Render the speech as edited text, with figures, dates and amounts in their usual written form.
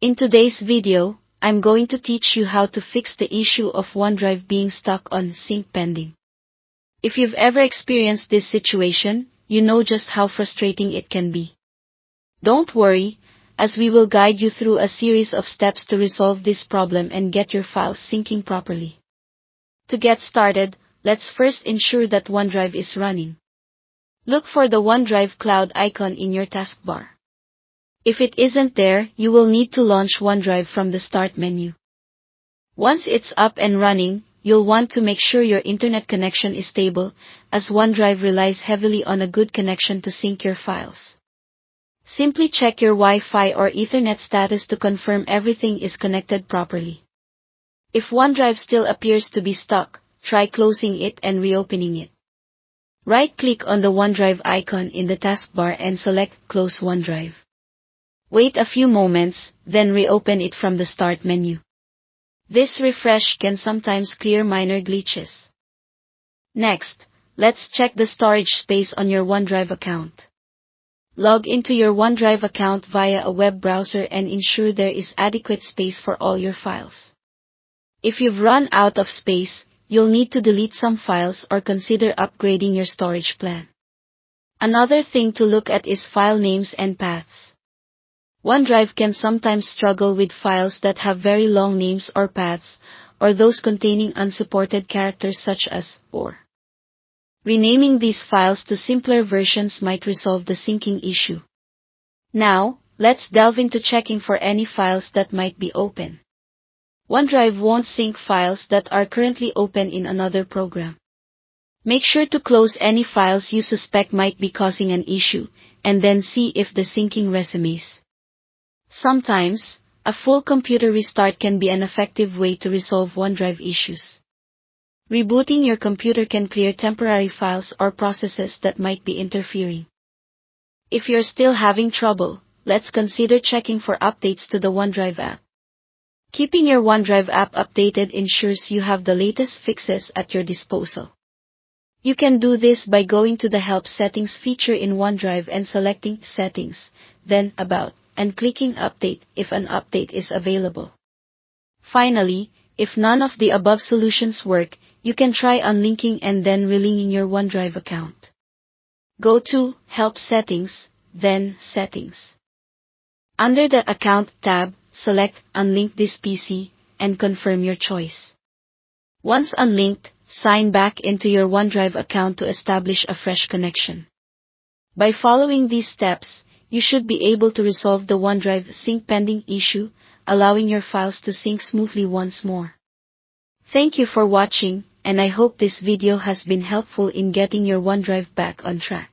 In today's video, I'm going to teach you how to fix the issue of OneDrive being stuck on sync pending. If you've ever experienced this situation, you know just how frustrating it can be. Don't worry, as we will guide you through a series of steps to resolve this problem and get your files syncing properly. To get started, let's first ensure that OneDrive is running. Look for the OneDrive cloud icon in your taskbar. If it isn't there, you will need to launch OneDrive from the Start menu. Once it's up and running, you'll want to make sure your internet connection is stable, as OneDrive relies heavily on a good connection to sync your files. Simply check your Wi-Fi or Ethernet status to confirm everything is connected properly. If OneDrive still appears to be stuck, try closing it and reopening it. Right-click on the OneDrive icon in the taskbar and select Close OneDrive. Wait a few moments, then reopen it from the Start menu. This refresh can sometimes clear minor glitches. Next, let's check the storage space on your OneDrive account. Log into your OneDrive account via a web browser and ensure there is adequate space for all your files. If you've run out of space, you'll need to delete some files or consider upgrading your storage plan. Another thing to look at is file names and paths. OneDrive can sometimes struggle with files that have very long names or paths, or those containing unsupported characters such as or. Renaming these files to simpler versions might resolve the syncing issue. Now, let's delve into checking for any files that might be open. OneDrive won't sync files that are currently open in another program. Make sure to close any files you suspect might be causing an issue, and then see if the syncing resumes. Sometimes, a full computer restart can be an effective way to resolve OneDrive issues. Rebooting your computer can clear temporary files or processes that might be interfering. If you're still having trouble, let's consider checking for updates to the OneDrive app. Keeping your OneDrive app updated ensures you have the latest fixes at your disposal. You can do this by going to the Help Settings feature in OneDrive and selecting Settings, then About, and clicking Update if an update is available. Finally, if none of the above solutions work, you can try unlinking and then relinking your OneDrive account. Go to Help Settings, then Settings. Under the Account tab, select Unlink this PC, and confirm your choice. Once unlinked, sign back into your OneDrive account to establish a fresh connection. By following these steps, you should be able to resolve the OneDrive sync pending issue, allowing your files to sync smoothly once more. Thank you for watching, and I hope this video has been helpful in getting your OneDrive back on track.